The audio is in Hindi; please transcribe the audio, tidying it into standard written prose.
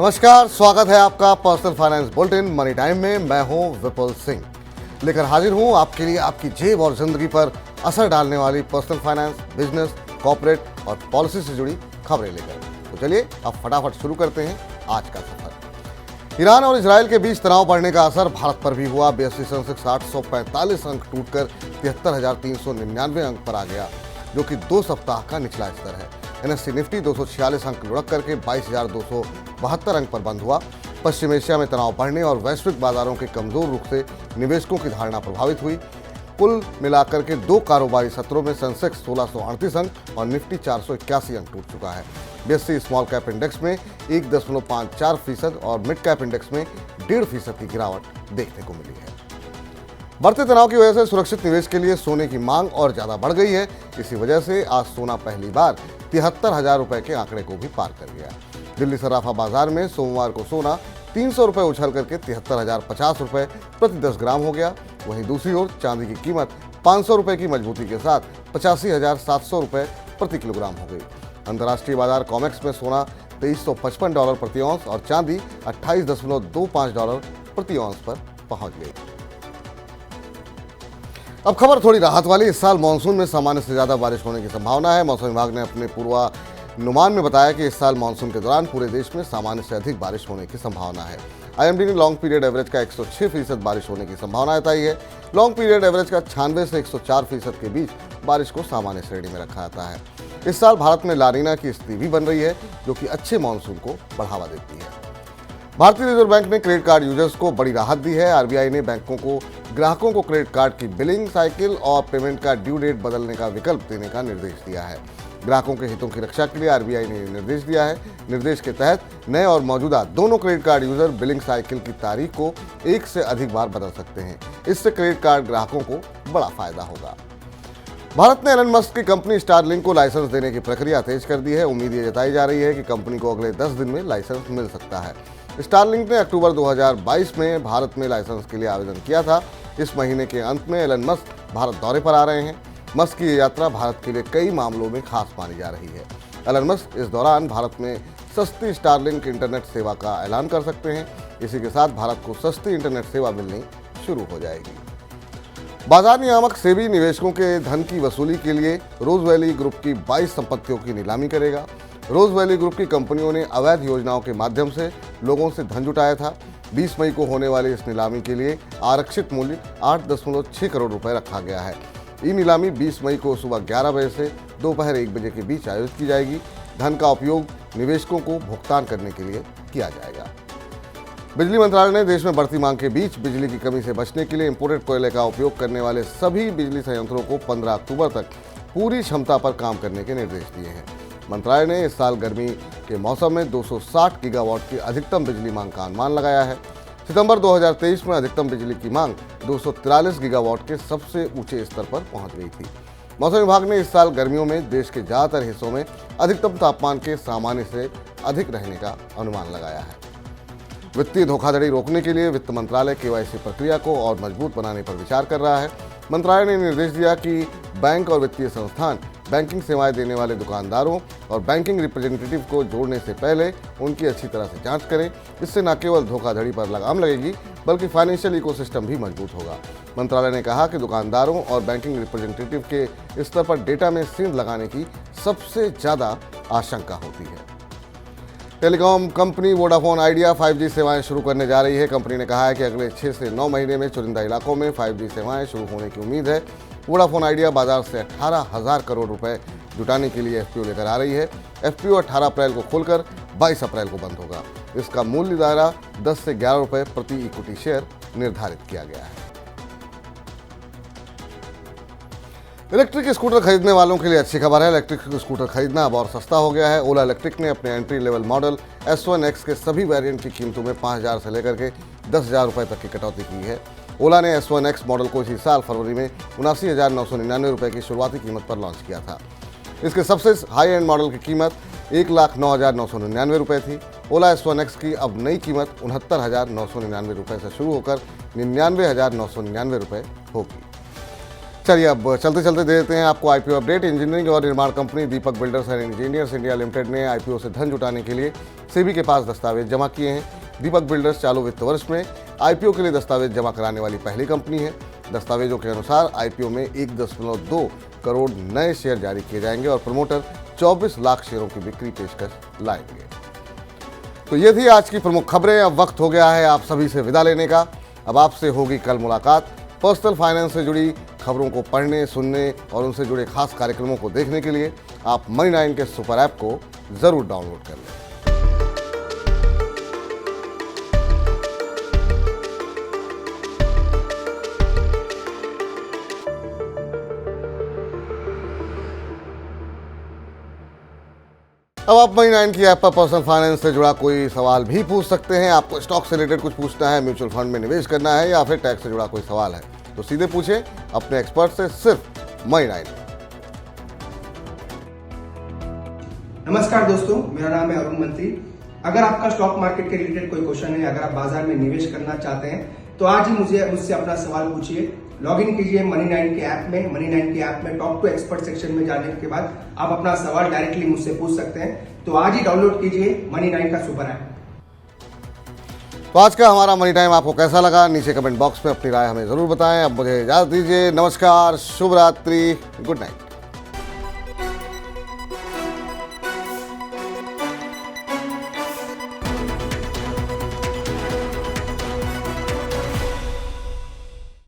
नमस्कार, स्वागत है आपका personal finance bulletin money time में। मैं हूं विपुल सिंह, लेकर हाजिर हूं आपके लिए आपकी जेब और जिंदगी पर असर डालने वाली पर्सनल फाइनेंस, बिजनेस, कॉर्पोरेट और पॉलिसी से जुड़ी खबरें लेकर। तो चलिए अब फटाफट शुरू करते हैं आज का सफर। ईरान और इजराइल के बीच तनाव बढ़ने का असर भारत पर भी हुआ। BSE सेंसेक्स 845 अंक टूटकर 73,399 अंक पर आ गया, जो कि 2 सप्ताह का निचला स्तर है। NSE निफ्टी 246 अंक लुढ़क करके 22,272 अंक पर बंद हुआ। पश्चिम एशिया में तनाव बढ़ने और वैश्विक बाजारों के कमजोर रुख से निवेशकों की धारणा प्रभावित हुई। कुल मिलाकर के 2 कारोबारी सत्रों में सेंसेक्स 1638 अंक और निफ्टी 481 अंक टूट चुका है। BSE स्मॉल कैप इंडेक्स में 1.54% और मिड कैप इंडेक्स में 1.5% की गिरावट देखने को मिली है। बढ़ते तनाव की वजह से सुरक्षित निवेश के लिए सोने की मांग और ज्यादा बढ़ गई है। इसी वजह से आज सोना पहली बार 73,000 रुपए के आंकड़े को भी पार कर गया। दिल्ली सराफा बाजार में सोमवार को सोना 300 रुपए उछल करके 73,050 रुपए प्रति 10 ग्राम हो गया। वहीं दूसरी ओर चांदी की कीमत 500 रुपए की मजबूती के साथ 85,700 रुपए प्रति किलोग्राम हो गई। अंतर्राष्ट्रीय बाजार कॉमेक्स में सोना $2355 प्रति औंस और चांदी $28.25 प्रति औंस पर पहुंच गई। अब खबर थोड़ी राहत वाली। इस साल मानसून में सामान्य से ज्यादा बारिश होने की संभावना है। मौसम विभाग ने अपने पूर्वानुमान में बताया कि इस साल मानसून के दौरान पूरे देश में सामान्य से अधिक बारिश होने की संभावना है। IMD ने लॉन्ग पीरियड एवरेज का 106% बारिश होने की संभावना जताई है। लॉन्ग पीरियड एवरेज का 96 से 104% के बीच बारिश को सामान्य श्रेणी में रखा जाता है। इस साल भारत में लानीना की स्थिति भी बन रही है, जो कि अच्छे मानसून को बढ़ावा देती है। भारतीय रिजर्व बैंक ने क्रेडिट कार्ड यूजर्स को बड़ी राहत दी है। RBI ने बैंकों को ग्राहकों को क्रेडिट कार्ड की बिलिंग साइकिल और पेमेंट का ड्यू डेट बदलने का विकल्प देने का निर्देश दिया है। ग्राहकों के हितों की रक्षा के लिए RBI ने निर्देश दिया है। निर्देश के तहत नए और मौजूदा दोनों credit card user billing cycle की तारीख को 1 से अधिक बार बदल सकते हैं। इससे क्रेडिट कार्ड ग्राहकों को बड़ा फायदा होगा। भारत ने एलन मस्क की कंपनी स्टारलिंक को लाइसेंस देने की प्रक्रिया तेज कर दी है। उम्मीद ये जताई जा रही है कि कंपनी को अगले 10 दिन में लाइसेंस मिल सकता है। स्टारलिंक ने अक्टूबर 2022 में भारत में लाइसेंस के लिए आवेदन किया था। इस महीने के अंत में एलन मस्क भारत दौरे पर आ रहे हैं। मस्क की यात्रा भारत के लिए कई मामलों में खास मानी जा रही है। एलन मस्क इस दौरान भारत में सस्ती स्टारलिंक इंटरनेट सेवा का ऐलान कर सकते हैं। इसी के साथ भारत को सस्ती इंटरनेट सेवा मिलनी शुरू हो जाएगी। बाजार नियामक सेबी निवेशकों के धन की वसूली के लिए रोज वैली ग्रुप की 22 संपत्तियों की नीलामी करेगा। रोज वैली ग्रुप की कंपनियों ने अवैध योजनाओं के माध्यम से लोगों से धन जुटाया था। 20 मई को होने वाली इस नीलामी के लिए आरक्षित मूल्य 8.6 करोड़ रुपए रखा गया है। ये नीलामी 20 मई को सुबह 11 बजे से दोपहर 1 बजे के बीच आयोजित की जाएगी। धन का उपयोग निवेशकों को भुगतान करने के लिए किया जाएगा। बिजली मंत्रालय ने देश में बढ़ती मांग के बीच बिजली की कमी से बचने के लिए इंपोर्टेड कोयले का उपयोग करने वाले सभी बिजली संयंत्रों को 15 अक्टूबर तक पूरी क्षमता पर काम करने के निर्देश दिए हैं। मंत्रालय ने इस साल गर्मी के मौसम में 260 गीगावाट की अधिकतम बिजली मांग का अनुमान लगाया है। सितंबर 2023 में अधिकतम बिजली की मांग 243 गीगावाट के सबसे ऊंचे स्तर पर पहुंच गई थी। मौसम विभाग ने इस साल गर्मियों में देश के ज्यादातर हिस्सों में अधिकतम तापमान के सामान्य से अधिक रहने का अनुमान लगाया है। वित्तीय धोखाधड़ी रोकने के लिए वित्त मंत्रालय KYC प्रक्रिया को और मजबूत बनाने पर विचार कर रहा है। मंत्रालय ने निर्देश दिया कि बैंक और वित्तीय संस्थान बैंकिंग सेवाएं देने वाले दुकानदारों और बैंकिंग रिप्रेजेंटेटिव को जोड़ने से पहले उनकी अच्छी तरह से जांच करें। इससे न केवल धोखाधड़ी पर लगाम लगेगी, बल्कि फाइनेंशियल इकोसिस्टम भी मजबूत होगा। मंत्रालय ने कहा कि दुकानदारों और बैंकिंग रिप्रेजेंटेटिव के स्तर पर डेटा में सींध लगाने की सबसे ज़्यादा आशंका होती है। Telecom company Vodafone idea 5G सेवाएं शुरू करने जा रही है। कंपनी ने कहा है कि अगले 6 से 9 महीने में चुनिंदा इलाकों में 5G सेवाएं शुरू होने की उम्मीद है। वोडाफोन आइडिया बाजार से 18,000 करोड़ रुपए जुटाने के लिए FPO लेकर आ रही है। FPO 18 अप्रैल को खोलकर 22 अप्रैल को बंद होगा। इसका मूल्य दायरा 10 से 11 रुपए प्रति इक्विटी शेयर निर्धारित किया गया है। इलेक्ट्रिक स्कूटर खरीदने वालों के लिए अच्छी खबर है। इलेक्ट्रिक स्कूटर खरीदना अब और सस्ता हो गया है। ओला इलेक्ट्रिक ने अपने एंट्री लेवल मॉडल S1X के सभी वेरिएंट की कीमतों में 5,000 से लेकर के 10,000 रुपए तक की कटौती की है। ओला ने S1X मॉडल को इसी साल फरवरी में 79,999 रुपए की शुरुआती कीमत पर लॉन्च किया था। इसके सबसे हाई एंड मॉडल की कीमत 1,09,999 रुपए थी। ओला S1X की अब नई कीमत 69,999 रुपए से शुरू होकर 99,999 रुपए होगी। चलिए अब चलते चलते दे देते हैं आपको आईपीओ अपडेट। इंजीनियरिंग और निर्माण company Deepak builders and engineers India limited ने आईपीओ से धन जुटाने के लिए सेबी के पास दस्तावेज जमा किए हैं। दीपक बिल्डर्स चालू वित्त वर्ष में आईपीओ के लिए दस्तावेज जमा कराने वाली पहली कंपनी है। दस्तावेजों के अनुसार आईपीओ में 1.2 करोड़ नए शेयर जारी किए जाएंगे और प्रमोटर 24 लाख शेयरों की बिक्री पेशकश लाएंगे। तो ये थी आज की प्रमुख खबरें। अब वक्त हो गया है आप सभी से विदा लेने का। अब आपसे होगी कल मुलाकात। पर्सनल फाइनेंस से जुड़ी खबरों को पढ़ने, सुनने और उनसे जुड़े खास कार्यक्रमों को देखने के लिए आप मनी9 के सुपर ऐप को जरूर डाउनलोड कर लें। अब आप मनी9 की ऐप पर पर्सनल फाइनेंस से जुड़ा कोई सवाल भी पूछ सकते हैं। आपको स्टॉक से रिलेटेड कुछ पूछना है, म्यूचुअल फंड में निवेश करना है या फिर टैक्स से जुड़ा कोई सवाल है तो सीधे पूछें अपने एक्सपर्ट से, सिर्फ मनी9। नमस्कार दोस्तों, मेरा नाम है अरुण मंत्री। अगर आपका स्टॉक मार्केट के रिलेटेड कोई क्वेश्चन है, अगर आप बाजार में निवेश करना चाहते हैं तो आज ही मुझसे अपना सवाल पूछिए। लॉग इन कीजिए मनी9 के ऐप में। मनी9 के ऐप में टॉक टू एक्सपर्ट सेक्शन में जाने के बाद आप अपना सवाल डायरेक्टली मुझसे पूछ सकते हैं। तो आज ही डाउनलोड कीजिए मनी9 का सुपर ऐप। तो आज का हमारा मनी टाइम आपको कैसा लगा, नीचे कमेंट बॉक्स में अपनी राय हमें जरूर बताएं। अब मुझे इजाजत दीजिए। नमस्कार, शुभ रात्रि, गुड नाइट।